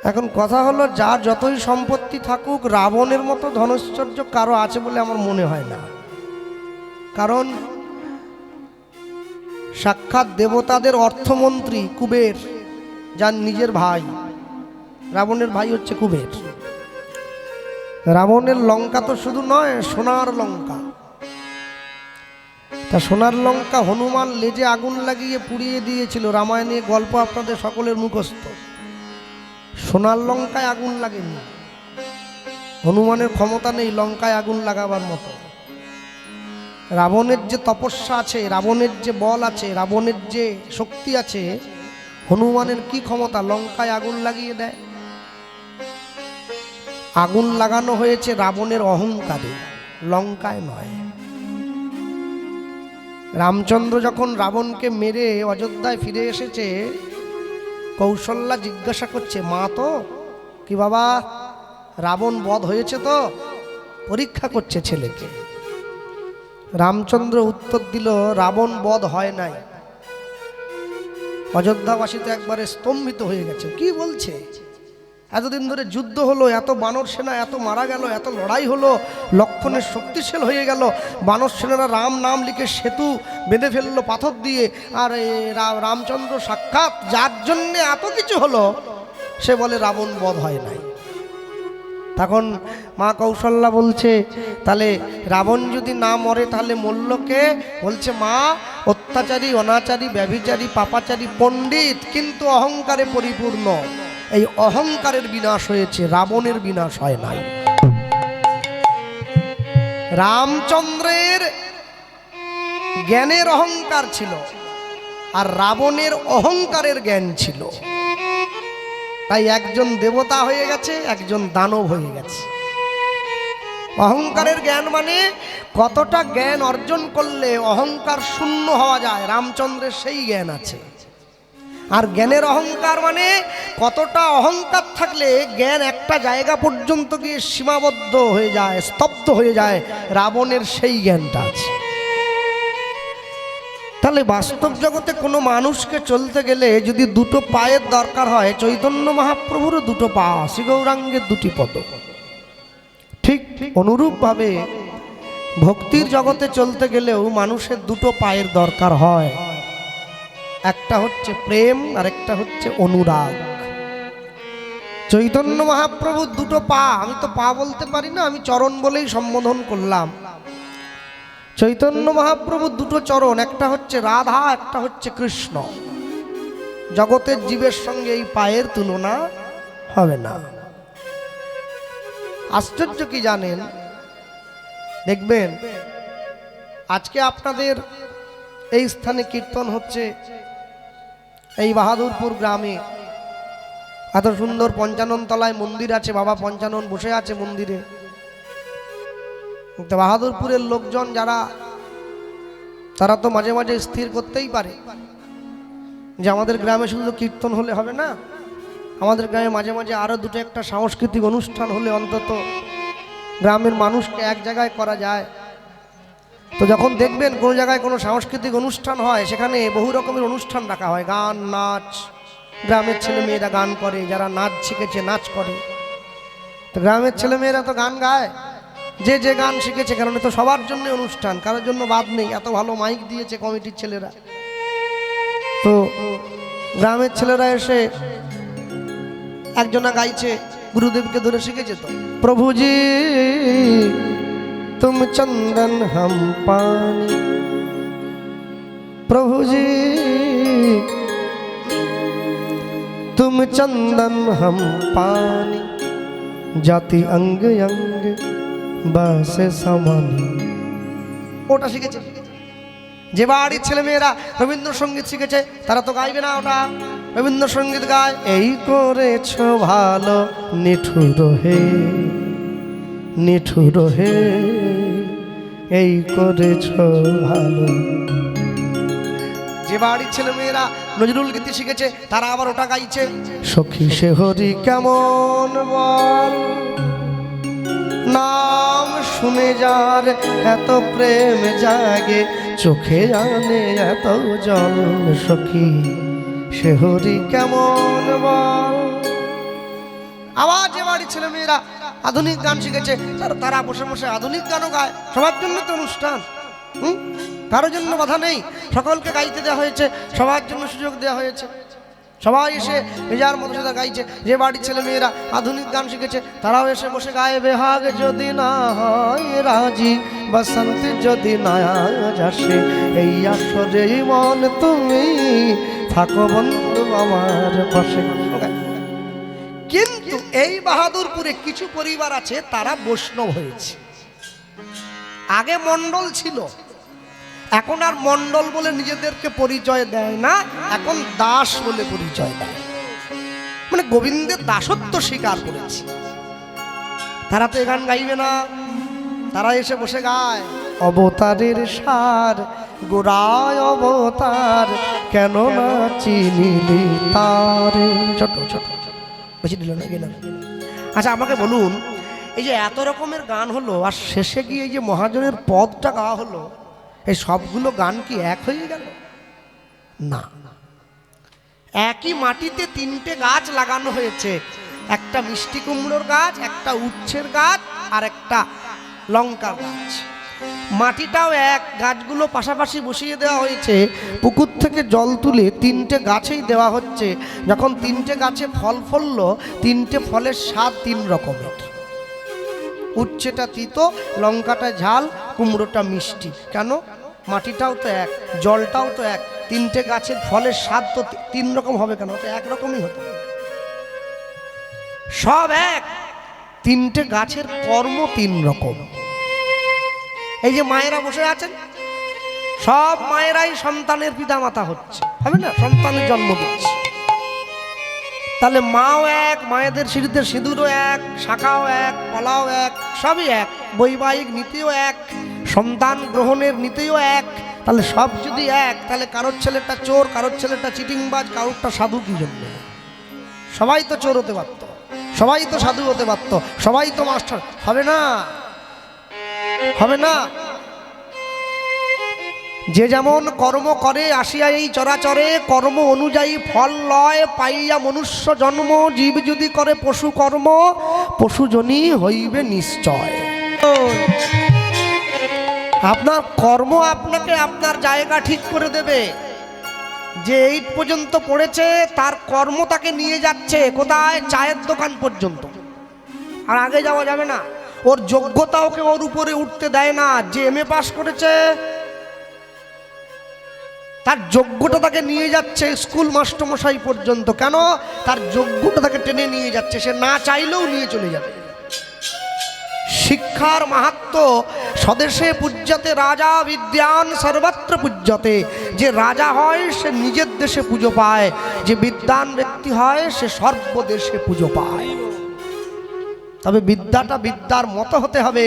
এখন কথা হলো, যার যতই সম্পত্তি থাকুক, রাবণের মতো ধনৈশ্বর্য কারো আছে বলে আমার মনে হয় না। কারণ সাক্ষাৎ দেবতাদের অর্থমন্ত্রী কুবের, যার নিজের ভাই, রাবণের ভাই হচ্ছে কুবের। রাবণের লঙ্কা তো শুধু নয়, সোনার লঙ্কা। তা সোনার লঙ্কা হনুমান লেজে আগুন লাগিয়ে পুড়িয়ে দিয়েছিল, রামায়ণে গল্প আপনাদের সকলের মুখস্থ। সোনার লঙ্কায় আগুন লাগেনি। হনুমানের ক্ষমতা নেই লঙ্কায় আগুন লাগাবার মতো। রাবণের যে তপস্যা আছে, রাবণের যে বল আছে, রাবণের যে শক্তি আছে, হনুমানের কি ক্ষমতা লঙ্কায় আগুন লাগিয়ে দেয়? আগুন লাগানো হয়েছে রাবণের অহংকারে, লঙ্কায় নয়। রামচন্দ্র যখন রাবণকে মেরে অযোধ্যায় ফিরে এসেছে, কৌশল্যা জিজ্ঞাসা করছে, মা তো কি বাবা, রাবণ বধ হয়েছে তো? পরীক্ষা করছে ছেলেকে। রামচন্দ্র উত্তর দিল, রাবণ বধ হয় নাই। অযোধ্যাবাসী তো একবারে স্তম্ভিত হয়ে গেছে, কি বলছে? এতদিন ধরে যুদ্ধ হলো, এত বানর সেনা এত মারা গেল, এত লড়াই হলো, লক্ষণের শক্তিশাল হয়ে গেল, বানর সেনারা রাম নাম লিখে সেতু বেঁধে ফেললো পাথর দিয়ে, আর রামচন্দ্র সাক্ষাৎ, যার জন্যে এত কিছু হলো, সে বলে রাবণ বধ হয় নাই। তখন মা কৌশল্যা বলছে, তাহলে রাবণ যদি না মরে তাহলে মরল কে? বলছে, মা অত্যাচারী, অনাচারী, ব্যভিচারী, পাপাচারী, পণ্ডিত কিন্তু অহংকারে পরিপূর্ণ, এই অহংকারের বিনাশ হয়েছে, রাবণের বিনাশ হয় নাই। রামচন্দ্রের জ্ঞানের অহংকার ছিল, আর রাবণের অহংকারের জ্ঞান ছিল। তাই একজন দেবতা হয়ে গেছে, একজন দানব হয়ে গেছে। অহংকারের জ্ঞান মানে কতটা জ্ঞান অর্জন করলে অহংকার শূন্য হওয়া যায়, রামচন্দ্রের সেই জ্ঞান আছে। আর জ্ঞানের অহংকার মানে কতটা অহংকার থাকলে জ্ঞান একটা জায়গা পর্যন্ত গিয়ে সীমাবদ্ধ হয়ে যায়, স্তব্ধ হয়ে যায়, রাবণের সেই জ্ঞানটা আছে। তাহলে বাস্তব জগতে কোনো মানুষকে চলতে গেলে যদি দুটো পায়ের দরকার হয়, চৈতন্য মহাপ্রভুরও দুটো পা, শ্রী গৌরাঙ্গের দুটি পদ। ঠিক অনুরূপভাবে ভক্তির জগতে চলতে গেলেও মানুষের দুটো পায়ের দরকার হয়, একটা হচ্ছে প্রেম আর একটা হচ্ছে অনুরাগ। চৈতন্য মহাপ্রভুর দুটো পা, আমি তো পা বলতে পারি না, আমি চরণ বলেই সম্বোধন করলাম। চৈতন্য মহাপ্রভুর দুটো চরণ, একটা হচ্ছে রাধা, একটা হচ্ছে কৃষ্ণ। জগতের জীবের সঙ্গে এই পায়ের তুলনা হবে না। আশ্চর্য কি জানেন, দেখবেন আজকে আপনাদের এই স্থানে কীর্তন হচ্ছে, এই বাহাদুরপুর গ্রামে এত সুন্দর পঞ্চানন তলায় মন্দির আছে, বাবা পঞ্চানন বসে আছে মন্দিরে। বাহাদুরপুরের লোকজন যারা, তারা তো মাঝে মাঝে স্থির করতেই পারে যে আমাদের গ্রামে শুধু কীর্তন হলে হবে না, আমাদের গ্রামে মাঝে মাঝে আরো দুটো একটা সাংস্কৃতিক অনুষ্ঠান হলে অন্তত গ্রামের মানুষকে এক জায়গায় করা যায়। তো যখন দেখবেন কোনো জায়গায় কোনো সাংস্কৃতিক অনুষ্ঠান হয়, সেখানে বহু রকমের অনুষ্ঠান রাখা হয়, গান নাচ, গ্রামের ছেলে মেয়েরা গান করে, যারা নাচ শিখেছে নাচ করে। তো গ্রামের ছেলে মেয়েরা তো গান গায়, যে যে গান শিখেছে, কারণ তো সবার জন্য অনুষ্ঠান, কারোর জন্য বাদ নেই। এত ভালো মাইক দিয়েছে কমিটির ছেলেরা। তো গ্রামের ছেলেরা এসে একজনা গাইছে, গুরুদেবকে ধরে শিখেছে। তো প্রভুজি তুম চন্দন হাম পানি, প্রভুজি তুম চন্দন হাম পানি, জাতি অঙ্গ অঙ্গ বাসে সমানি। ওটা শিখেছে। যে বাড়ির ছেলে মেয়েরা রবীন্দ্রসঙ্গীত শিখেছে, তারা তো গাইবে না ওটা, রবীন্দ্রসঙ্গীত গায়। এই করেছ ভালো নিঠুর হে, নিঠুর হে, এই করেছ ভালো। যে বাড়ির ছেলে মেয়েরা নজরুল গীতি শিখেছে, তারা আবার ওটা গাইছে। সখী সে হরি কেমন বল, নাম শুনে যার এত প্রেম জাগে, চোখে আনে এত জল। সখী সে হরি কেমন বল, আবার যে বাড়ির ছেলে মেয়েরা আধুনিক গান শিখেছে তারা বসে বসে আধুনিক গানও গায়। সবার জন্য তো অনুষ্ঠান, কারোর জন্য বাধা নেই, সকলকে গাইতে দেওয়া হয়েছে, সবার জন্য সুযোগ দেওয়া হয়েছে। সবাই এসে নিজের মতো সাথে গাইছে। যে বাড়ির ছেলে মেয়েরা আধুনিক গান শিখেছে তারাও এসে বসে গায়ে, বেহাগ যদি না হয় রাজি, বসন্ত যদি না আসে, এই আসরে মন তুমি থাকো বন্ধু আমার পাশে। কিন্তু এই বাহাদুরপুরে কিছু পরিবার আছে তারা বৈষ্ণব হয়েছে। আগে মণ্ডল ছিল, এখন আর মণ্ডল বলে নিজেদেরকে পরিচয় দেয় না, এখন দাস বলে পরিচয় দেয়। মানে গোবিন্দের দাসত্ব স্বীকার করেছে। তারা তো এ গান গাইবে না, তারা এসে বসে গায়, অবতারের সার গোড়ায় অবতার, কেন না চিনিলি তারে। ছোট ছোট বেশি দিল না গেলাম। আচ্ছা আমাকে বলুন, এই যে এত রকমের গান হলো আর শেষে গিয়ে এই যে মহাজনের পদটা গাওয়া হলো, এই সবগুলো গান কি এক হয়ে গেল? না, একই মাটিতে তিনটে গাছ লাগানো হয়েছে, একটা মিষ্টি কুমড়োর গাছ, একটা উচ্ছের গাছ, আর একটা লঙ্কার গাছ। মাটিটাও এক, গাছগুলো পাশাপাশি বসিয়ে দেওয়া হয়েছে। পুকুর থেকে জল তুলে তিনটে গাছেই দেওয়া হচ্ছে। যখন তিনটে গাছে ফল ফললো, তিনটে ফলের স্বাদ তিন রকমের। উচ্ছেটা তিতো, লঙ্কাটা ঝাল, কুমড়োটা মিষ্টি। কেন? মাটিটাও তো এক, জলটাও তো এক, তিনটে গাছের ফলের স্বাদ তো তিন রকম হবে কেন? তো একরকমই হতো। সব এক, তিনটে গাছের কর্ম তিন রকম। এই যে মায়েরা বসে আছেন, সব মায়েরাই সন্তানের পিতা মাতা হচ্ছে, হবে না? সন্তানের জন্ম দিচ্ছে। তাহলে মাও এক, মায়েদের সিঁড়িতে সিঁদুরও এক, শাখাও এক, পলাও এক, সবই এক। বৈবাহিক নীতিও এক, সন্তান গ্রহণের নীতিও এক। তাহলে সব যদি এক, তাহলে কারোর ছেলেটা চোর, কারোর ছেলেটা চিটিংবাজ, কারোরটা সাধু কি জন্য? সবাই তো চোর হতে পারত, সবাই তো সাধু হতে পারত, সবাই তো মাস্টার। হবে না, হবে না। যে যেমন কর্ম করে আসিয়া এই চরাচরে, কর্ম অনুযায়ী ফল লয় পাইয়া মনুষ্য জন্ম। জীব যদি করে পশু কর্ম, পশুজনী হইবে নিশ্চয়। আপনার কর্ম আপনাকে আপনার জায়গা ঠিক করে দেবে। যে 8 পর্যন্ত পড়েছে তার কর্ম তাকে নিয়ে যাচ্ছে কোথায়? চায়ের দোকান পর্যন্ত, আর আগে যাওয়া যাবে না। ওর যোগ্যতা ওকে ওর উপরে উঠতে দেয় না। যে MA পাস করেছে তার যোগ্যতা তাকে নিয়ে যাচ্ছে স্কুল মাস্টারমশাই পর্যন্ত। কেন? তার যোগ্যতা তাকে টেনে নিয়ে যাচ্ছে, সে না চাইলেও নিয়ে চলে যাবে। শিক্ষার মাহাত্ম্য স্বদেশে পূজ্যতে রাজা বিদ্যান সর্বত্র পূজ্যতে। যে রাজা হয় সে নিজের দেশে পুজো পায়, যে বিদ্যান ব্যক্তি হয় সে সর্বদেশে পুজো পায়। তবে বিদ্যাটা বিদ্যার মতো হতে হবে,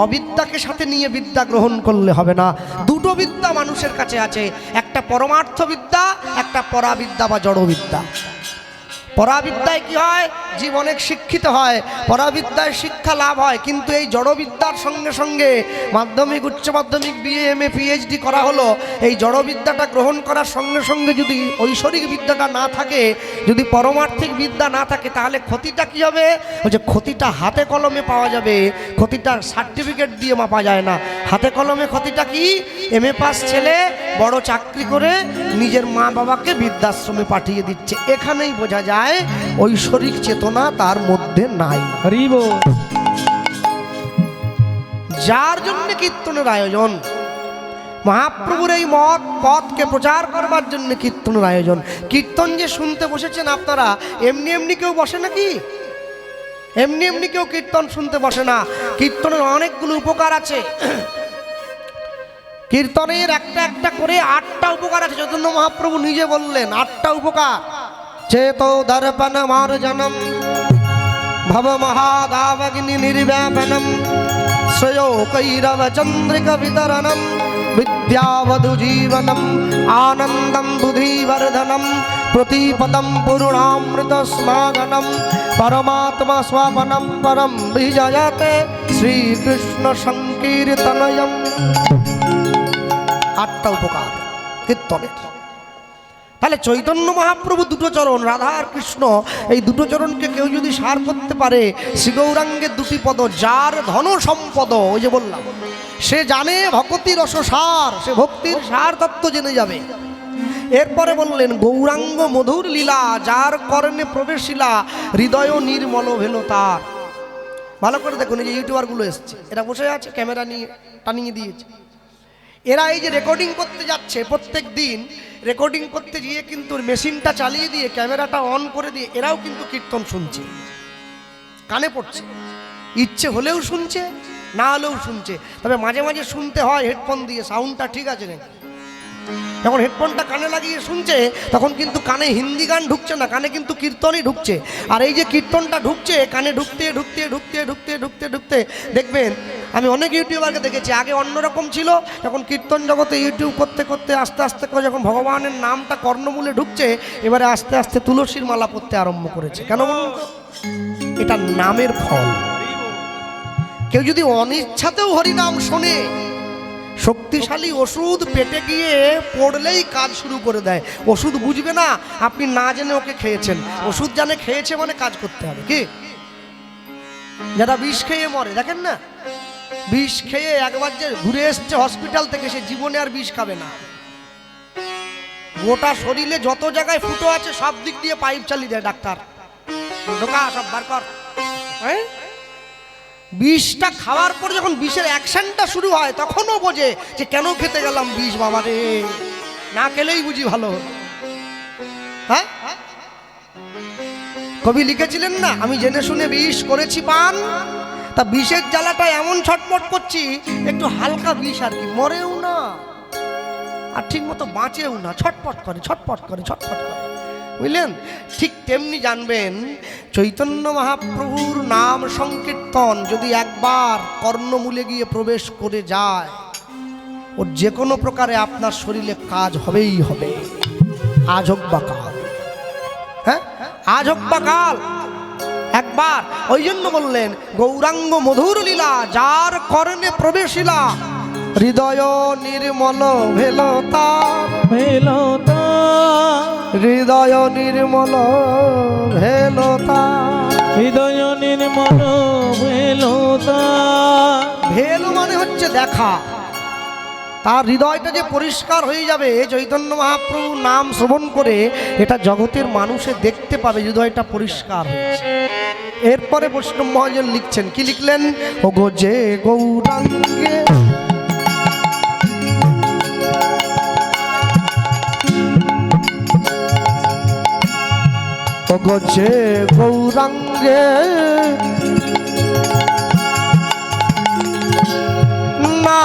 অবিদ্যাকে সাথে নিয়ে বিদ্যা গ্রহণ করলে হবে না। দুটো বিদ্যা মানুষের কাছে আছে, একটা পরমার্থ বিদ্যা, একটা পরাবিদ্যা বা জড়বিদ্যা। পরাবিদ্যায় কি হয়? জীব অনেক শিক্ষিত হয়, পরাবিদ্যায় শিক্ষা লাভ হয়। কিন্তু এই জড়বিদ্যার সঙ্গে সঙ্গে মাধ্যমিক, উচ্চ মাধ্যমিক, BA MA PhD করা হলো, এই জড়বিদ্যাটা গ্রহণ করার সঙ্গে সঙ্গে যদি ঐশ্বরিক বিদ্যাটা না থাকে, যদি পরমার্থিক বিদ্যা না থাকে, তাহলে ক্ষতিটা কি হবে? ওই যে ক্ষতিটা হাতে কলমে পাওয়া যাবে, ক্ষতিটা সার্টিফিকেট দিয়ে মাপা যায় না। হাতে কলমে ক্ষতিটা কি? MA পাস ছেলে বড় চাকরি করে নিজের মা বাবাকে বৃদ্ধাশ্রমে পাঠিয়ে দিচ্ছে। এখানেই বোঝা যায় ঐশ্বরিক চেতনা তার মধ্যে নাই। যার জন্য কীর্তনের আয়োজন, মহাপ্রভুর এই মত পথকে প্রচার করবার জন্য কীর্তনের আয়োজন। কীর্তন যে শুনতে বসেছেন আপনারা, এমনি এমনি কেউ বসে নাকি? এমনি এমনি কেউ কীর্তন শুনতে বসে না। কীর্তনের অনেকগুলো উপকার আছে। কীর্তনের একটা একটা করে 8টা উপকার আছে। চৈতন্য মহাপ্রভু নিজে বললেন 8টা উপকার। চেতো দর্পণ মার্জনম, ভব মহাদাবগ্নি নির্ব্যাপনম, শ্রেयो কৈরব চন্দ্রিক বিতরণম, বিদ্যাবধু জীবনম, আনন্দম বুদ্ধিবর্ধনম, প্রতিপদম পুরুণামৃত স্মাগনম, পরমাত্মা স্বপনম পরম বিজয়তে, শ্রীকৃষ্ণ সংকীর্তনয়ম। 8টা উপকার কীর্তনের। তাহলে চৈতন্য মহাপ্রভু দুটো চরণ, রাধা আর কৃষ্ণ, এই দুটো চরণকে কেউ যদি সার করতে পারে, শ্রী গৌরাঙ্গের দুটি পদ, যার ধন সম্পদ, ওই যে বললাম, সে জানে ভক্তি রস সার, সে ভক্তির সার তত্ত্ব জেনে যাবে। এরপরে বললেন গৌরাঙ্গ মধুর লীলা, যার কর্ণে প্রবেশিলা, হৃদয় নির্মল ভেল তার। ভালো করে দেখুন, এই যে ইউটিউবারগুলো এসছে, এরা বসে আছে, ক্যামেরা নিয়ে টানিয়ে দিয়েছে। এরা এই যে রেকর্ডিং করতে যাচ্ছে, প্রত্যেক দিন রেকর্ডিং করতে গিয়ে কিন্তু মেশিনটা চালিয়ে দিয়ে ক্যামেরাটা অন করে দিয়ে এরাও কিন্তু কীর্তন শুনছে, কানে পড়ছে, ইচ্ছে হলেও শুনছে, না হলেও শুনছে। তবে মাঝে মাঝে শুনতে হয় হেডফোন দিয়ে, সাউন্ডটা ঠিক আছে নাকি। যখন হেডফোনটা কানে লাগিয়ে শুনছে তখন কিন্তু কানে হিন্দি গান ঢুকছে না, কানে কিন্তু কীর্তনই ঢুকছে। আর এই যে কীর্তনটা ঢুকছে, কানে ঢুকতে ঢুকতে ঢুকতে ঢুকতে ঢুকতে ঢুকতে দেখবেন, আমি অনেক ইউটিউবারকে দেখেছি, আগে অন্যরকম ছিল, যখন কীর্তন জগতে ইউটিউব করতে করতে আস্তে আস্তে করে যখন ভগবানের নামটা কর্ণমূলে ঢুকছে, এবারে আস্তে আস্তে তুলসীর মালা পড়তে আরম্ভ করেছে। কেন বলুন তো? এটা নামের ফল। কেউ যদি অনিচ্ছাতেও হরিনাম শোনে, শক্তিশালী ওষুধ পেটে গিয়ে পড়লেই কাজ শুরু করে দেয়। ওষুধ বুঝবে না, আপনি না জেনে ওকে খেয়েছেন। ওষুধ জানে খেয়েছে মানে কাজ করতে হবে। কি যারা বিষ খেয়ে মরে, দেখেন না, বিষ খেয়ে একবার যে ঘুরে এসছে হসপিটাল থেকে, সে জীবনে আর বিষ খাবে না। গোটা শরীরে যত জায়গায় ফুটো আছে সব দিক দিয়ে পাইপ চালিয়ে দেয় ডাক্তার, ঢোকা সব বার কর। বিষটা খাওয়ার পর যখন বিষের অ্যাকশনটা শুরু হয়, তখনও বোঝে যে কেন খেতে গেলাম বিষ, বাবা রে, না খেলেই বুঝি ভালো। হ্যাঁ, কবি লিখেছিলেন না, আমি জেনে শুনে বিষ করেছি পান, তা বিষের জ্বালাটা এমন ছটপট করছি, একটু হালকা বিষ আর কি, মরেও না আর ঠিক মতো বাঁচেও না, ছটপট করে ছটপট করে ছটপট করে, বুঝলেন? ঠিক তেমনি জানবেন, চৈতন্য মহাপ্রভুর নাম সংকীর্তন যদি একবার কর্ণমূলে গিয়ে প্রবেশ করে যায়, ওর যে কোনো প্রকারে আপনার শরীরে কাজ হবেই হবে, আজ হোক বা কাল। হ্যাঁ, আজ হোক বা কাল একবার। ওই জন্য বললেন গৌরাঙ্গ মধুর লীলা, যার কর্ণে প্রবেশিলা, হৃদয় নির্মল ভেল তার, হৃদয় নির্মল ভেল তার, হৃদয় নির্মল ভেল তার। ভেল মানে হচ্ছে দেখা, তার হৃদয়টা যে পরিষ্কার হয়ে যাবে চৈতন্য মহাপ্রভু নাম শ্রবণ করে, এটা জগতের মানুষে দেখতে পাবে হৃদয়টা পরিষ্কার হয়েছে। এরপরে বৈষ্ণব মহাজন লিখছেন, কি লিখলেন? ওগো যে গৌরাঙ্গে ওগো যে গৌরাঙ্গে না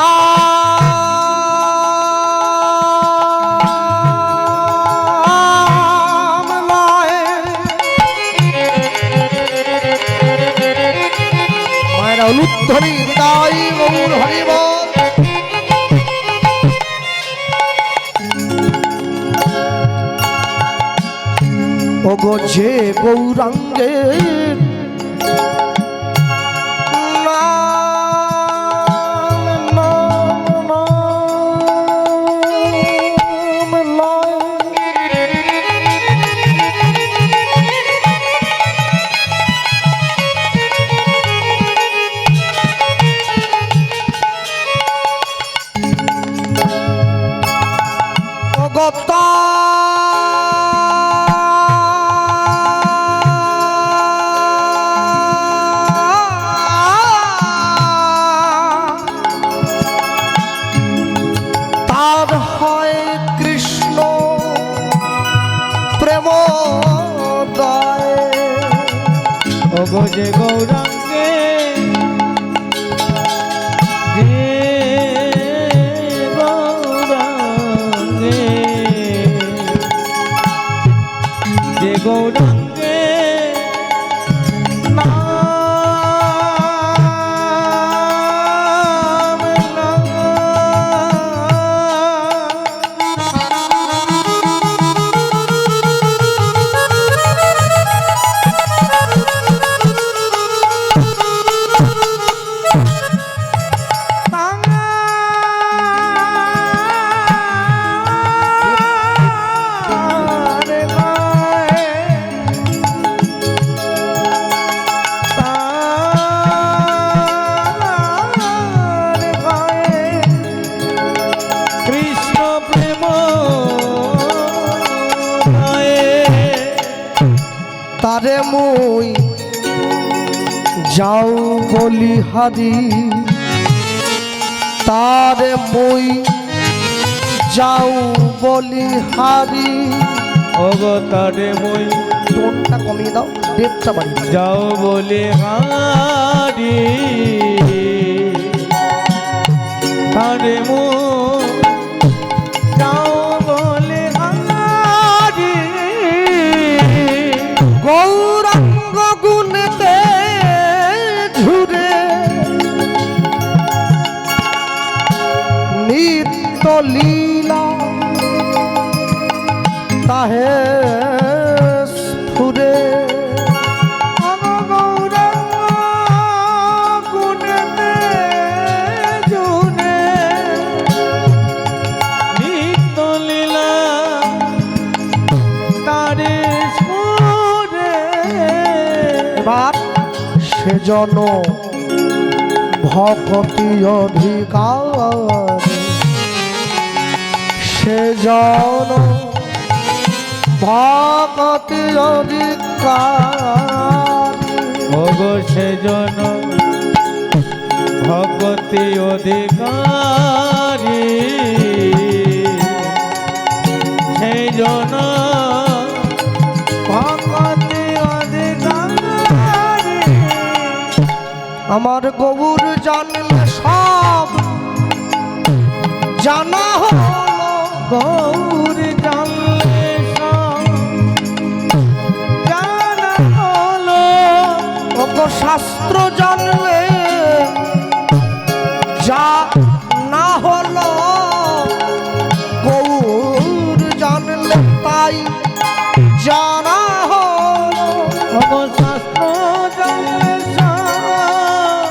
অনুদ্ধরি হৃদয় গৌর হরিব, ওগো যে গৌরাঙ্গে ওগো যে গৌরাঙ্গে, যে গৌরাঙ্গে, যে গৌরাঙ্গে তারে মুই যাও বলিহারি, তারে মুই যাও বলিহারি। ওগো তারে মই টোনটা কমিয়ে দাও, ডেপটা বাড়িয়ে দাও। যাও বলে হারি, তারে মই যাও বলে হারি। গৌরাঙ্গ গুণেতে ঝুরে নিত্য লীলা তাহে স্ফুরে। এবার সেজন ভক্তি অধিকার, সেজন ভক্তি অধিকার। ওগো সেজন ভক্তি অধিকারী, সেজন ভক্তি অধিকারী। আমার গৌর জানলে সব জানা হলো, গৌর জানলে সব জানা হলো। ওগো শাস্ত্র জানলে যা না হলো, গৌর জানলে তাই জানা হলো। ওগো শাস্ত্র জানলে সব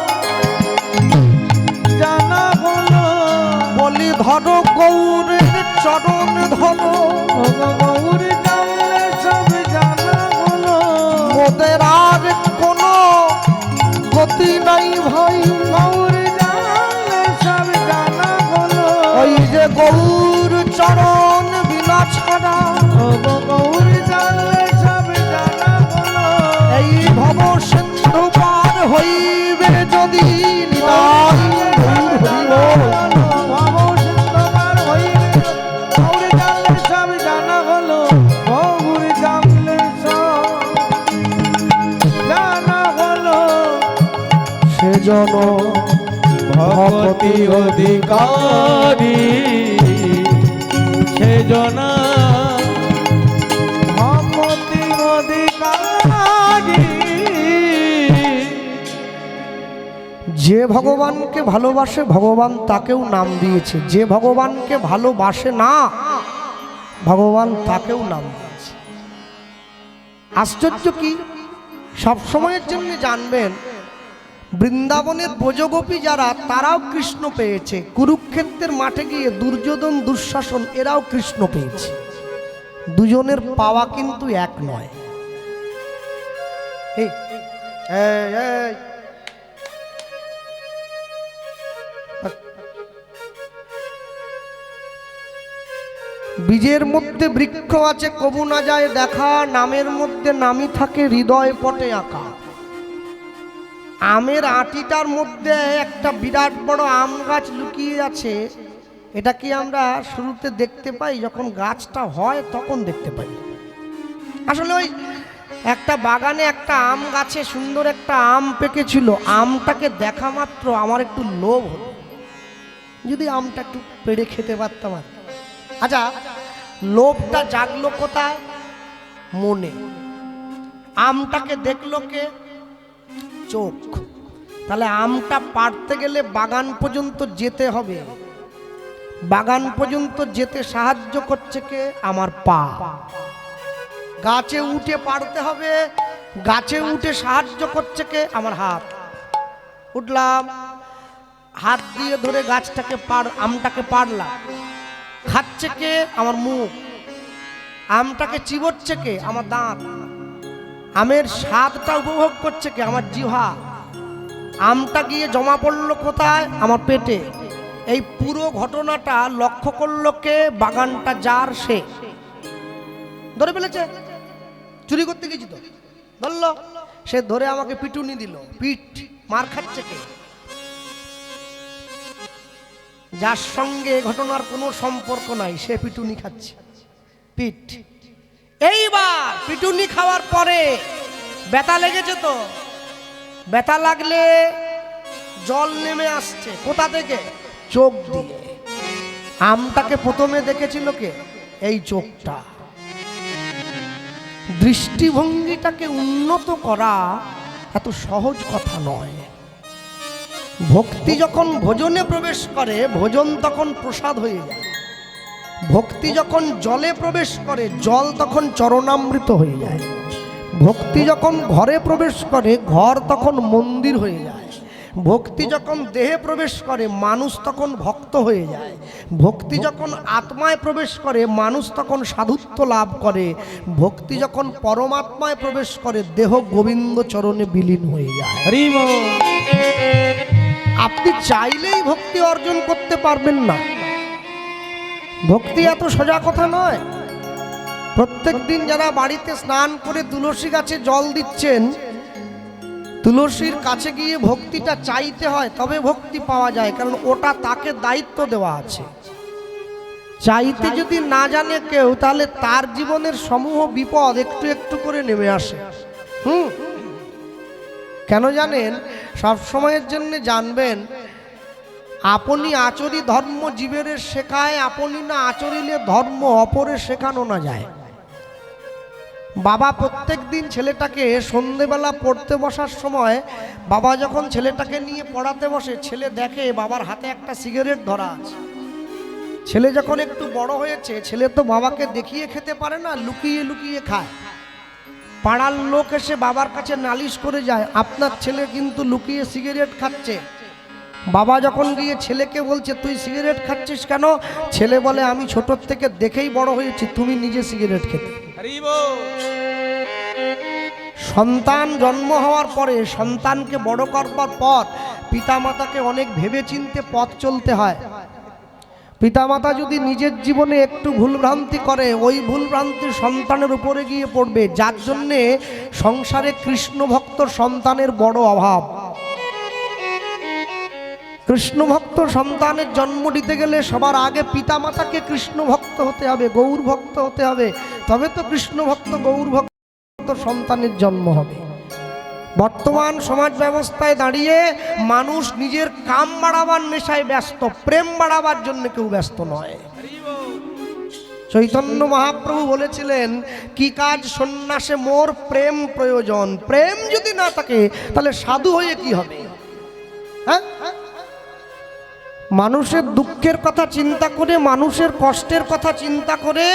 জানা হলো। বলি ধরো গৌরের চরণ ধরো, ওগো গৌর জানলে সব জানা হলো। ওদের আর কোনো গতি নাই ভাই। গৌর জানলে সব জানা হলো। ওই যে গৌর চরণ বিনা ছাড়া, ওগো গৌর জানলে সব জানা হলো। এই ভব সিন্ধু পার হইবে যদি নিতাই গৌর হরিব। ভব সিন্ধু পার হইবে, গৌর জানলে সব জানা হলো। গৌর জানলে সব জানা হলো। সেজন ভক্তি অধিকারী, সেজন ভক্তি অধিকারী। যে ভগবানকে ভালোবাসে ভগবান তাকেও নাম দিয়েছে, যে ভগবানকে ভালোবাসে না ভগবান তাকেও নাম দিয়েছে। আশ্চর্য কি, সব সময়ের জন্য জানবেন বৃন্দাবনের ব্রজগোপী যারা তারাও কৃষ্ণ পেয়েছে। কুরুক্ষেত্রের মাঠে গিয়ে দুর্যোধন দুঃশাসন এরাও কৃষ্ণ পেয়েছে। দুজনের পাওয়া কিন্তু এক নয়। এই, এই, এই। বীজের মধ্যে বৃক্ষ আছে কবু না যায় দেখা, নামের মধ্যে নামই থাকে হৃদয় পটে আঁকা। আমের আটিটার মধ্যে একটা বিরাট বড় আম গাছ লুকিয়ে আছে, এটা কি আমরা শুরুতে দেখতে পাই? যখন গাছটা হয় তখন দেখতে পাই। আসলে ওই একটা বাগানে একটা আম গাছে সুন্দর একটা আম পেকেছিল, আমটাকে দেখা মাত্র আমার একটু লোভ হলো, যদি আমটা একটু পেড়ে খেতে পারতাম। আচ্ছা, লোভটা জাগলো কোথায়? মনে। আমটাকে দেখলো কে? চোখ। তাহলে আমটা পাড়তে গেলে বাগান পর্যন্ত যেতে হবে, বাগান পর্যন্ত যেতে সাহায্য করছে কে? আমার পা। গাছে উঠে পাড়তে হবে, গাছে উঠে সাহায্য করছে কে? আমার হাত। উঠলাম, হাত দিয়ে ধরে গাছটাকে আমটাকে পাড়লাম। খাচ্ছে কে? আমার মুখ। আমটাকে চিবোচ্ছে কে? আমার দাঁত। আমের স্বাদটা উপভোগ করছে কে? আমার জিহ্বা। আমটা গিয়ে জমা পড়লো কোথায়? আমার পেটে। এই পুরো ঘটনাটা লক্ষ্য করলো কে? বাগানটা যার সে। ধরে ফেলেছে, চুরি করতে গেছি তো। বললো, সে ধরে আমাকে পিটুনি দিল। পিঠ মার খাচ্ছে কে? যার সঙ্গে ঘটনার কোনো সম্পর্ক নাই, সে পিটুনি খাচ্ছে। পিঠ। এইবার পিটুনি খাওয়ার পরে ব্যথা লেগেছে তো, ব্যথা লাগলে জল নেমে আসছে কোথা থেকে? চোখ দিয়ে। আমটাকে প্রথমে দেখেছিল কে? এই চোখটা। দৃষ্টিভঙ্গিটাকে উন্নত করা এত সহজ কথা নয়। ভক্তি যখন ভোজনে প্রবেশ করে, ভোজন তখন প্রসাদ হয়ে যায়। ভক্তি যখন জলে প্রবেশ করে, জল তখন চরণামৃত হয়ে যায়। ভক্তি যখন ঘরে প্রবেশ করে, ঘর তখন মন্দির হয়ে যায়। ভক্তি যখন দেহে প্রবেশ করে, মানুষ তখন ভক্ত হয়ে যায়। ভক্তি যখন আত্মায় প্রবেশ করে, মানুষ তখন সাধুত্ব লাভ করে। ভক্তি যখন পরমাত্মায় প্রবেশ করে, দেহ গোবিন্দ চরণে বিলীন হয়ে যায়। হরি বল। আপনি চাইলেই ভক্তি অর্জন করতে পারবেন না। ভক্তি এত সোজা কথা নয়। প্রত্যেক দিন যারা বাড়িতে স্নান করে তুলসী গাছে জল দিচ্ছেন, তুলসীর কাছে গিয়ে ভক্তিটা চাইতে হয়, তবে ভক্তি পাওয়া যায়। কারণ ওটা তাকে দায়িত্ব দেওয়া আছে। চাইতে যদি না জানে কেউ, তাহলে তার জীবনের সমূহ বিপদ একটু একটু করে নেমে আসে। কেন জানেন? সব সময়ের জন্য জানবেন, আপনি আচরি ধর্ম জীবের শেখায়, আপনি না আচরিলে ধর্ম অপরে শেখানো না যায়। বাবা প্রত্যেক দিন ছেলেটাকে সন্ধেবেলা পড়তে বসার সময়, বাবা যখন ছেলেটাকে নিয়ে পড়াতে বসে, ছেলে দেখে বাবার হাতে একটা সিগারেট ধরা আছে। ছেলে যখন একটু বড় হয়েছে, ছেলে তো বাবাকে দেখিয়ে খেতে পারে না, লুকিয়ে লুকিয়ে খায়। পাড়ার লোক এসে বাবার কাছে নালিশ করে যায়, আপনার ছেলে কিন্তু লুকিয়ে সিগারেট খাচ্ছে। বাবা যখন গিয়ে ছেলেকে বলছে, তুই সিগারেট খাচ্ছিস কেন? ছেলে বলে, আমি ছোটোর থেকে দেখেই বড় হয়েছি, তুমি নিজে সিগারেট খেতে। সন্তান জন্ম হওয়ার পরে, সন্তানকে বড় করবার পর পিতামাতাকে অনেক ভেবে চিনতে পথ চলতে হয়। পিতামাতা যদি নিজের জীবনে একটু ভুলভ্রান্তি করে, ওই ভুলভ্রান্তি সন্তানের উপরে গিয়ে পড়বে, যার জন্যে সংসারে কৃষ্ণ ভক্ত সন্তানের বড় অভাব। কৃষ্ণ ভক্ত সন্তানের জন্ম দিতে গেলে সবার আগে পিতামাতাকে কৃষ্ণ ভক্ত হতে হবে, গৌর ভক্ত হতে হবে, তবে তো কৃষ্ণ ভক্ত গৌর ভক্ত সন্তানের জন্ম হবে। বর্তমান সমাজ ব্যবস্থায় দাঁড়িয়ে মানুষ নিজের কাম বাড়াবার নেশায় ব্যস্ত, প্রেম বাড়াবার জন্য কেউ ব্যস্ত নয়। চৈতন্য মহাপ্রভু বলেছিলেন, কি কাজ সন্ন্যাসে মোর প্রেম প্রয়োজন। প্রেম যদি না থাকে, তাহলে সাধু হয়ে কি হবে? হ্যাঁ, মানুষের দুঃখের কথা চিন্তা করে, মানুষের কষ্টের কথা চিন্তা করে,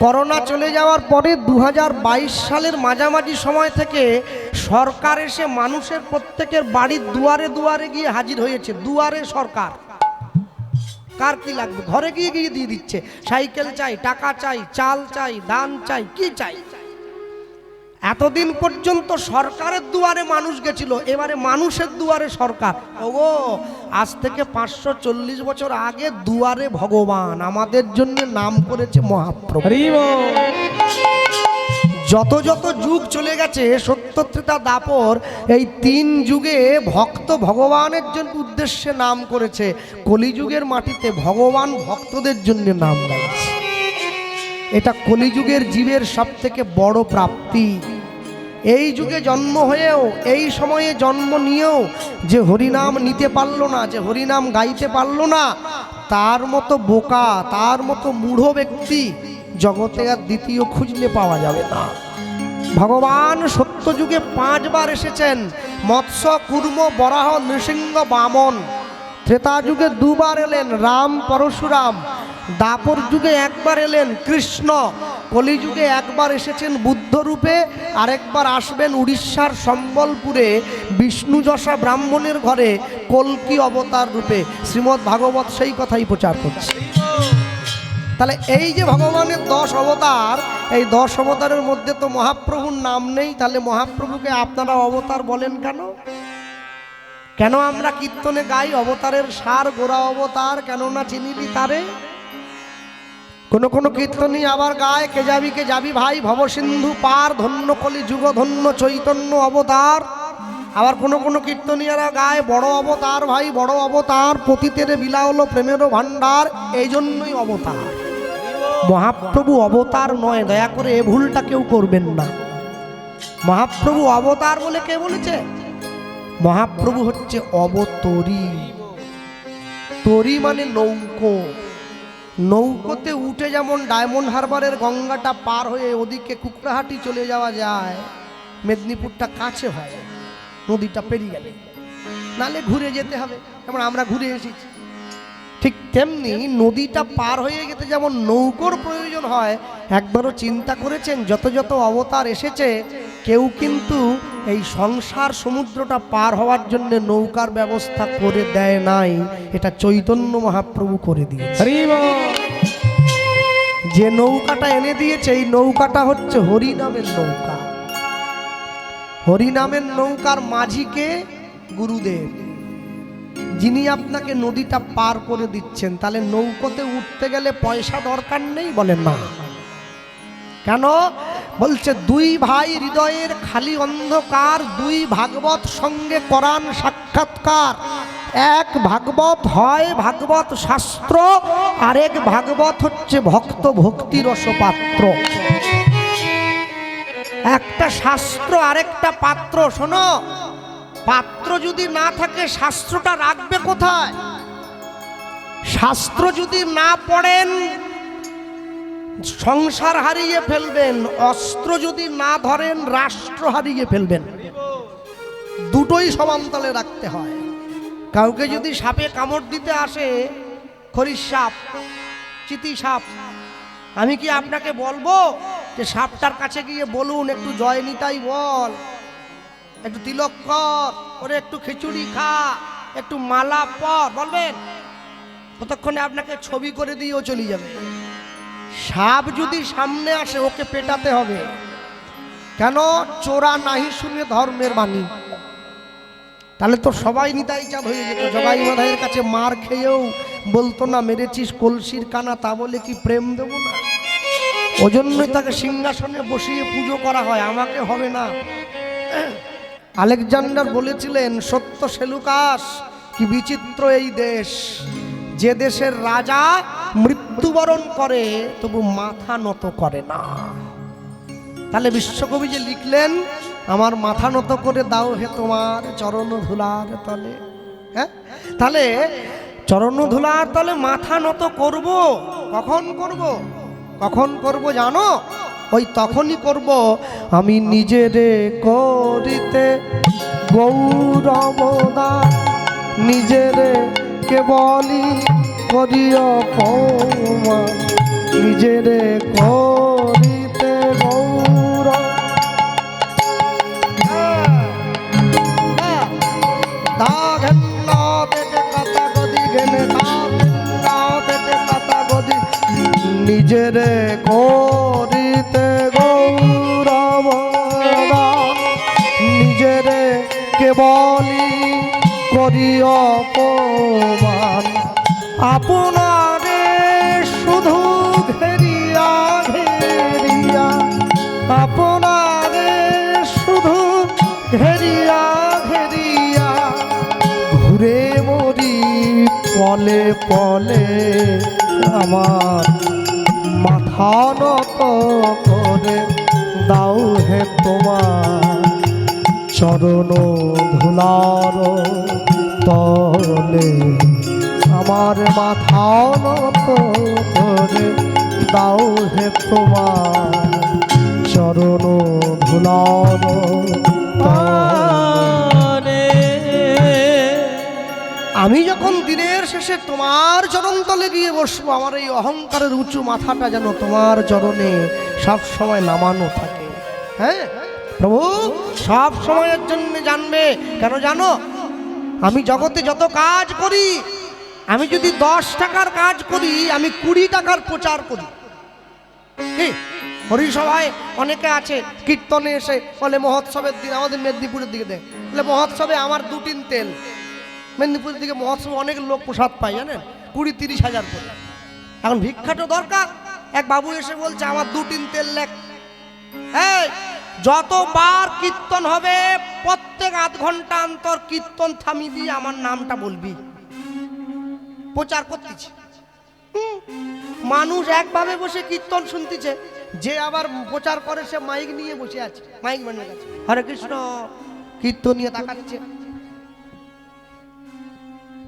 করোনা চলে যাওয়ার পরে 2022 সালের মাঝামাঝি সময় থেকে সরকার এসে মানুষের প্রত্যেকের বাড়ির দুয়ারে দুয়ারে গিয়ে হাজির হয়েছে। দুয়ারে সরকার, কার কি লাগবে ঘরে গিয়ে গিয়ে দিয়ে দিচ্ছে। সাইকেল চাই, টাকা চাই, চাল চাই, ধান চাই, কি চাই। এতদিন পর্যন্ত সরকারের দুয়ারে মানুষ গেছিল, এবারে মানুষের দুয়ারে সরকার। ওগো, আজ থেকে 540 বছর আগে দুয়ারে ভগবান আমাদের জন্য নাম করেছে মহাপ্রভু। যত যত যুগ চলে গেছে, সত্য ত্রেতা দ্বাপর, এই 3 যুগে ভক্ত ভগবানের জন্য উদ্দেশ্যে নাম করেছে। কলিযুগের মাটিতে ভগবান ভক্তদের জন্য নাম দিয়েছে। এটা কলিযুগের জীবের সব থেকে বড় প্রাপ্তি। এই যুগে জন্ম হয়েও, এই সময়ে জন্ম নিয়েও যে হরিনাম নিতে পারল না, যে হরিনাম গাইতে পারল না, তার মতো বোকা, তার মতো মূঢ় ব্যক্তি জগতে আর দ্বিতীয় খুঁজলে পাওয়া যাবে না। ভগবান সত্য যুগে 5 বার এসেছেন, মৎস্য, কুর্ম, বরাহ, নৃসিংহ, বামন। ত্রেতা যুগে 2 বার এলেন, রাম, পরশুরাম। দাপর যুগে 1 বার এলেন, কৃষ্ণ। কলিযুগে 1 বার এসেছেন বুদ্ধ রূপে, আরেকবার আসবেন উড়িষ্যার সম্বলপুরে বিষ্ণু যশা ব্রাহ্মণের ঘরে কল্কি অবতার রূপে। শ্রীমদ্ ভাগবত সেই কথাই প্রচার করছে। তাহলে এই যে ভগবানের 10 অবতার, এই 10 অবতারের মধ্যে তো মহাপ্রভুর নাম নেই। তাহলে মহাপ্রভুকে আপনারা অবতার বলেন কেন? কেন আমরা কীর্তনে গাই অবতারের সার গোরা অবতার, কেন না চিনিলি তারে? কোনো কীর্তনী আবার গায়, কে যাবি ভাই ভবসিন্ধু পার, ধন্য কলি যুগ ধন্য চৈতন্য অবতার। আবার কোনো কীর্তনীয়রা গায়, বড় অবতার ভাই বড় অবতার, পতিতের বিলা হলো প্রেমেরও ভাণ্ডার, এই জন্যই অবতার। মহাপ্রভু অবতার নয়, দয়া করে এ ভুলটা কেউ করবেন না। মহাপ্রভু অবতার বলে কে বলেছে? মহাপ্রভু হচ্ছে অবতরী। তরী মানে নৌকো। নৌকোতে উঠে যেমন ডায়মন্ড হারবারের গঙ্গাটা পার হয়ে ওদিকে কুকড়াহাটি চলে যাওয়া যায়, মেদিনীপুরটা কাছে হয় নদীটা পেরিয়ে গেলে, নালে ঘুরে যেতে হবে, যেমন আমরা ঘুরে এসেছি। ঠিক তেমনি নদীটা পার হয়ে যেতে যেমন নৌকোর প্রয়োজন হয়, একবারও চিন্তা করেছেন যত যত অবতার এসেছে কেউ কিন্তু এই সংসার সমুদ্রটা পার হওয়ার জন্য নৌকার ব্যবস্থা করে দেয় নাই, এটা চৈতন্য মহাপ্রভু করে দিয়েছে। যে নৌকাটা এনে দিয়েছে এই নৌকাটা হচ্ছে হরিনামের নৌকা। হরিনামের নৌকার মাঝিকে গুরুদেব, যিনি আপনাকে নদীটা পার করে দিচ্ছেন। তাহলে নৌকোতে উঠতে গেলে পয়সা দরকার নেই? বলেন না। কেন? বলছে দুই ভাই হৃদয়ের খালি অন্ধকার, দুই ভাগবত সঙ্গে করান সাক্ষাৎকার। এক ভাগবত হয় ভাগবত শাস্ত্র, আরেক ভাগবত হচ্ছে ভক্ত ভক্তি রসপাত্র। একটা শাস্ত্র আরেকটা পাত্র। শোনো, পাত্র যদি না থাকে শাস্ত্রটা রাখবে কোথায়? শাস্ত্র যদি না পড়েন সংসার হারিয়ে ফেলবেন, অস্ত্র যদি না ধরেন রাষ্ট্র হারিয়ে ফেলবেন। দুটোই সমান্তলে রাখতে হয়। কাউকে যদি সাপে কামড় দিতে আসে, খরিস সাপ, চিতি সাপ, আমি কি আপনাকে বলবো যে সাপটার কাছে গিয়ে বলুন একটু জয় নিতাই বল, একটু তিলক কর, ওরে একটু খিচুড়ি খা, একটু মালা পর? বলবেন? ততক্ষণে আপনাকে ছবি করে দিয়েও চলে যাবে। সাপ যদি সামনে আসে ওকে পেটাতে হবে। কেন? চোরা নাহি শুনে ধর্মের বাণী। তাহলে তো সবাই নিতাই চাঁদ হয়ে যেত। জগাই মাধাইয়ের কাছে মার খেয়েও বলতো না মেরেছিস কলসির কানা, তা বলে কি প্রেম দেব না? ওজন্যই তাকে সিংহাসনে বসিয়ে পুজো করা হয়, আমাকে হবে না। আলেকজান্ডার বলেছিলেন, সত্য সেলুকাস কি বিচিত্র এই দেশ, যে দেশের রাজা মৃত্যুবরণ করে তবু মাথা নত করে না। তাহলে বিশ্বকবি যে লিখলেন, আমার মাথা নত করে দাও হে তোমার চরণ ধুলার তলে। হ্যাঁ, তাহলে চরণ ধুলার তলে মাথা নত করব। কখন করব? কখন করব জানো? ওই তখনই করব আমি নিজেরে করিতে গৌরবদান, নিজেরে কেবলি করিও কৌমান, নিজেরে করিতে গৌর। নিজেরে করিতে গৌরব, নিজেরে কেবলি করিও অপমান, আপনারে শুধু ঘেরিয়া ঘেরিয়া, আপনারে শুধু ঘেরিয়া ঘেরিয়া, ঘুরে মরি পলে পলে, আমার মাথা নত করে দাও হে তোমার চরণ ধুলার তলে, আমার মাথা নত করে দাও হে তোমার চরণ ধুলার তলে। আমি যখন দিনের শেষে তোমার চরণ তলে গিয়ে বসবো, আমার এই অহংকারের উঁচু মাথাটা যেন তোমার চরণে সব সময় নামানো থাকে। হ্যাঁ প্রভু, সব সময়ের জন্য জানবে। কেন জানো? আমি জগতে যত কাজ করি, আমি যদি 10 টাকার কাজ করি, আমি 20 টাকার প্রচার করি। কি হরিসভায় অনেকে আছে কীর্তনে এসে বলে মহোৎসবের দিন আমাদের মেদিনীপুরের দিকে দেখ, বলে মহোৎসবে আমার 2 টিন তেল। মেদিনীপুরের দিকে মহোৎসবে অনেক লোক প্রসাদ পায় জানেন, 20-30 হাজার করে। এখন ভিক্ষাটা দরকার, এক বাবু এসে বলছে আমার 2 টিন তেল লেখ। এই যতবার কীর্তন হবে প্রত্যেক আধ ঘন্টা অন্তর কীর্তন থামিয়ে দিয়ে আমার নামটা বলবি। প্রচার করতেছে। মানুষ একভাবে বসে কীর্তন শুনতেছে, যে আবার প্রচার করে সে মাইক নিয়ে বসে আছে, মাইক ম্যানের কাছে হরে কৃষ্ণ কীর্তন নিয়ে তাকাচ্ছে।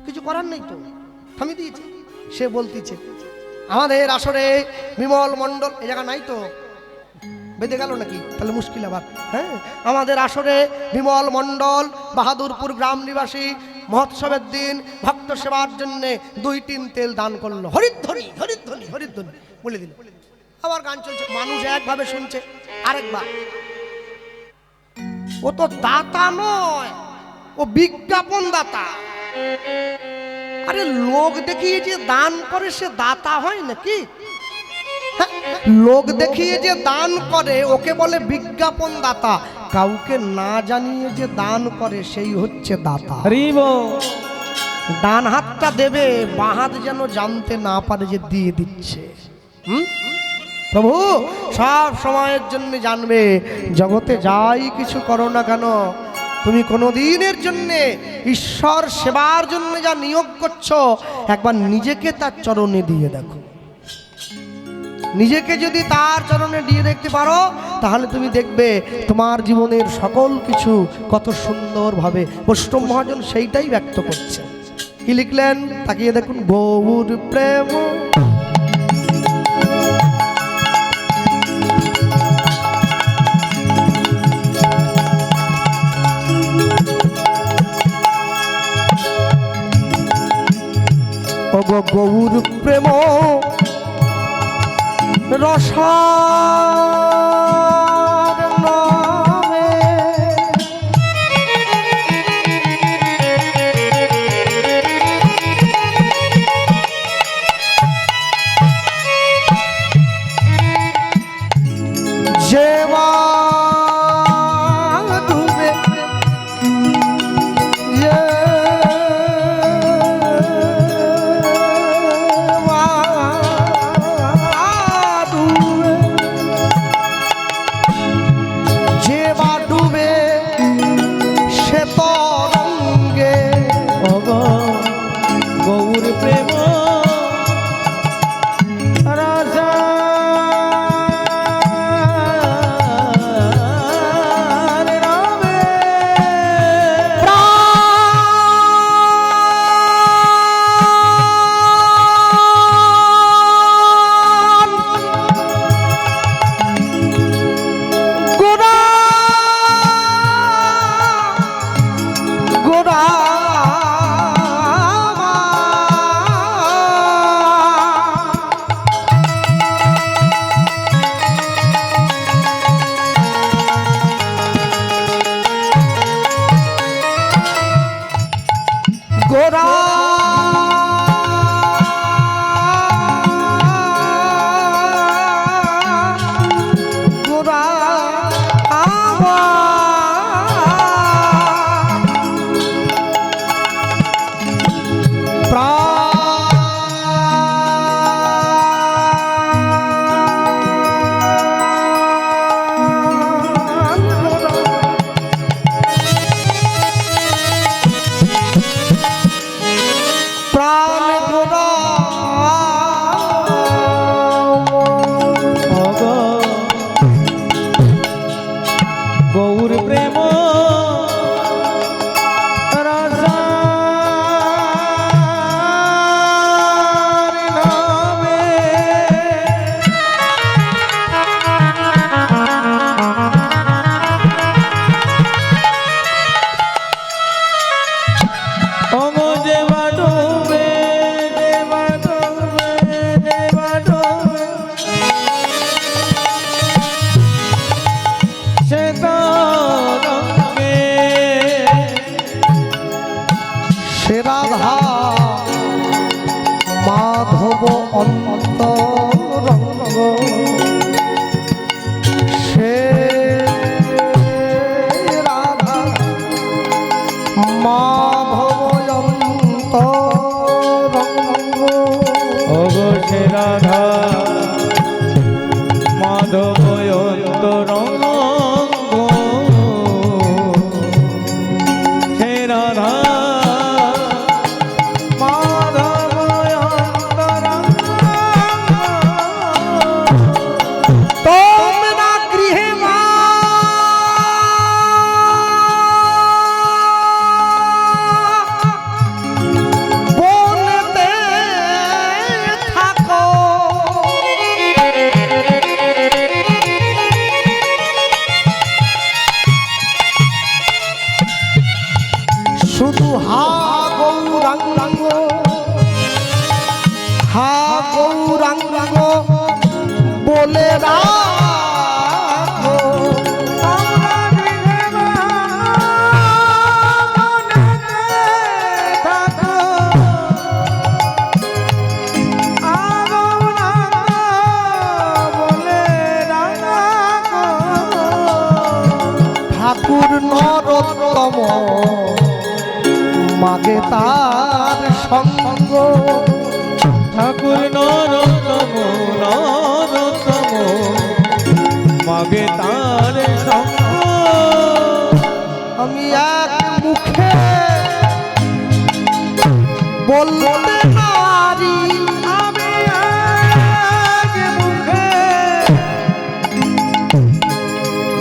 কিছু করার নেই তো, থামিয়ে দিয়েছে। সে বলতেছে আমাদের আসরে বিমল মণ্ডল, এই জায়গা নাই তো, বেঁধে গেল নাকি? তাহলে মুশকিল আবার। হ্যাঁ, আমাদের আসরে বিমল মণ্ডল বাহাদুরপুর গ্রাম নিবাসী মহোৎসবের দিন ভক্ত সেবার জন্য 2 টিন তেল দান করলো। হরিধ্বনি হরিধ্বনি হরিধ্বনি বলে দিল। আবার গান চলছে, মানুষ একভাবে শুনছে। আরেকবার, ও তো দাতা নয়, ও বিজ্ঞাপন দাতা। আরে লোক দেখিয়ে যে দান করে সে দাতা হয় নাকি? লোক দেখিয়ে যে দান করে ওকে বলে বিজ্ঞাপন দাতা, কাউকে না জানিয়ে যে দান করে সেই হচ্ছে দাতা। ডান হাতটা দেবে, বাঁ হাত যেন জানতে না পারে যে দিয়ে দিচ্ছে। প্রভু সব সময়ের জন্য জানবে, জগতে যাই কিছু করো না কেন, তুমি কোনোদিনের জন্য ঈশ্বর সেবার জন্য যা নিয়োগ করছো একবার নিজেকে তার চরণে দিয়ে দেখো। নিজেকে যদি তার চরণে দিয়ে দেখতে পারো তাহলে তুমি দেখবে তোমার জীবনের সকল কিছু কত সুন্দরভাবে বৈষ্ণব মহাজন সেইটাই ব্যক্ত করছে। কি লিখলেন তাকিয়ে দেখুন, গৌর প্রেম গৌর প্রেম রসার নামে যে ডুবে মাধব অন্তরঙ্গ সে রাধা মাধব অন্তরঙ্গ ওগো সে রাধা শুধু হা গৌরাঙ্গ, হা গৌরাঙ্গ বলে রাখো। তোমরা বিধবা মনেতে থাকো, আগৌরাঙ্গ বলে রাখো। ঠাকুর নরোত্তম মাগে তার সঙ্গ, ঠাকুর নরোত্তম নরোত্তম মাগে তার সঙ্গ। আমি এক মুখে বলতে পারি, আমি এক মুখে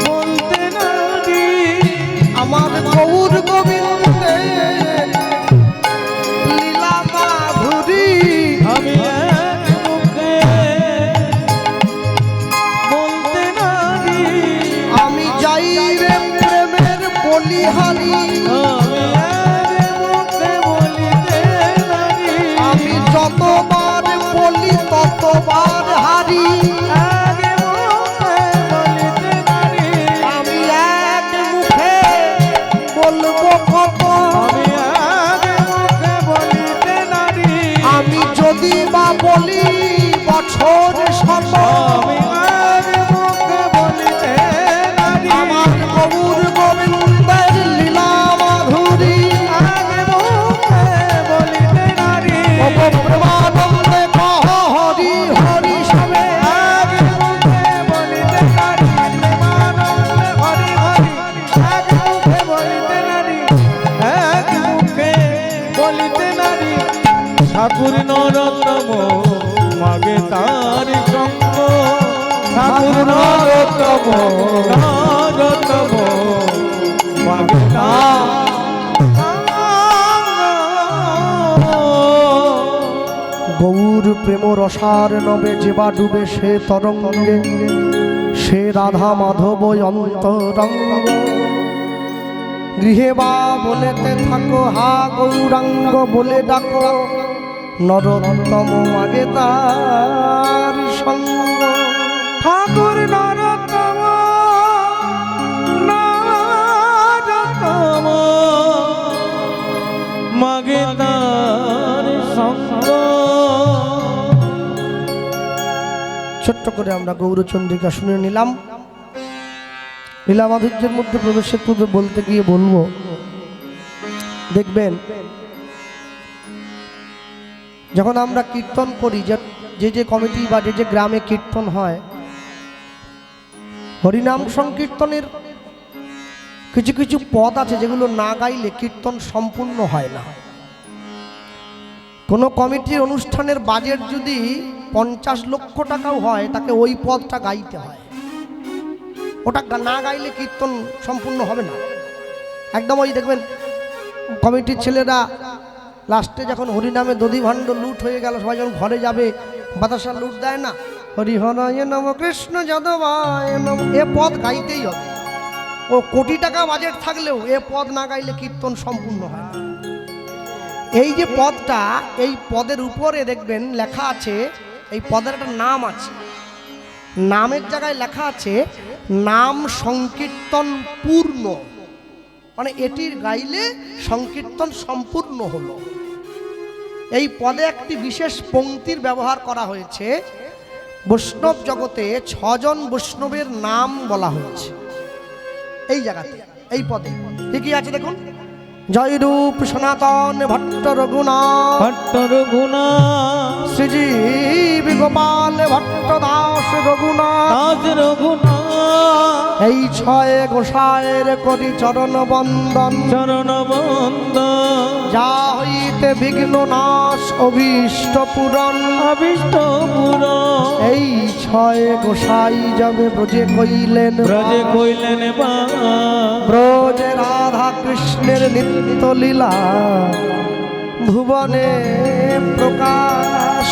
বলতে নারি, আমার গৌর গোবিন্দের লীলা মাধুরী। আমি এক মুখে বলতে নারি, আমি যাই রে প্রেমের বলিহারি, আমি এক মুখে বলিতে নারি, আমি যতবার বলি ততবার হারি। এক মুখে বলিতে নারি, আমি এক মুখে বলবো কত, আমি এক মুখে বলিতে নারি, আমি যদি বা বলি বছর শত। আমি এক মুখে বলিতে নারি, আমার গৌর গোবিন্দের লীলা মাধুরী। এক মুখে বলিতে নারি, ওগো প্রেমানন্দে কহ হরি হরি সবে। এক মুখে বলিতে নারি, প্রেমানন্দে হরি হরি। এক মুখে বলিতে নারি, এক মুখে বলিতে নারি, ঠাকুর নরোত্তম মাগে তার সঙ্গ। ঠাকুর নরোত্তম নরোত্তম মাগে তার গৌর প্রেম রসার নবে যেবা ডুবে সে তরঙ্গে, সে রাধা মাধব অন্তরঙ্গ। গৃহে বা বলেতে থাকো হা গৌরাঙ্গ বলে ডাকো, নরোত্তম মাগে তার সঙ্গ। ঠাকুর নরোত্তম নরোত্তম মাগে তার সঙ্গ। ছোট্ট করে আমরা গৌরচন্দ্রিকা শুনে নিলাম। লীলা মাধুর্যের মধ্যে প্রবেশের পূর্বে বলতে গিয়ে বলবো, দেখবেন যখন আমরা কীর্তন করি, যে যে কমিটি বা যে যে গ্রামে কীর্তন হয়, হরিনাম সংকীর্তনের কিছু কিছু পদ আছে যেগুলো না গাইলে কীর্তন সম্পূর্ণ হয় না। কোনো কমিটির অনুষ্ঠানের বাজেট যদি 50 লক্ষ টাকাও হয়, তাকে ওই পদটা গাইতে হয়। ওটা না গাইলে কীর্তন সম্পূর্ণ হবে না একদম। ওই দেখবেন কমিটির ছেলেরা লাস্টে যখন হরিনামে দধি ভাণ্ড লুট হয়ে গেল, সবাই যখন ঘরে যাবে বাতাসা লুট দেয় না, হরিহরায় নম কৃষ্ণ যাদবায় নম, এ পদ গাইতেই হবে। ও কোটি টাকা বাজেট থাকলেও এ পদ না গাইলে কীর্তন সম্পূর্ণ হয় না। এই যে পদটা, এই পদের উপরে দেখবেন লেখা আছে, এই পদের একটা নাম আছে, নামের জায়গায় লেখা আছে নাম সংকীর্তন পূর্ণ, মানে এটির গাইলে সংকীর্তন সম্পূর্ণ হলো। এই পদে একটি বিশেষ পংক্তির ব্যবহার করা হয়েছে। বৈষ্ণব জগতে 6 জন বৈষ্ণবের নাম বলা হয়েছে এই জায়গাতে, এই পদে কি কি আছে দেখুন। জয়রূপ সনাতন ভট্ট রঘুনাথ, ভট্ট রঘুনাথ, শ্রীজীব গোপাল ভট্ট দাস রঘুনাথ, দাস রঘুনাথ, এই 6 গোসাইয়ের করি চরণ বন্দন। চরণ বন্দন, যা হইতে বিঘ্ন নাশ অভীষ্ট পূরণ। অভীষ্ট পূরণ, এই 6 গোসাই যাবে ব্রজে কইলেন, ব্রজে কইলেন বা, ব্রজে রাধা কৃষ্ণের নিত্য লীলা ভুবনে প্রকাশ।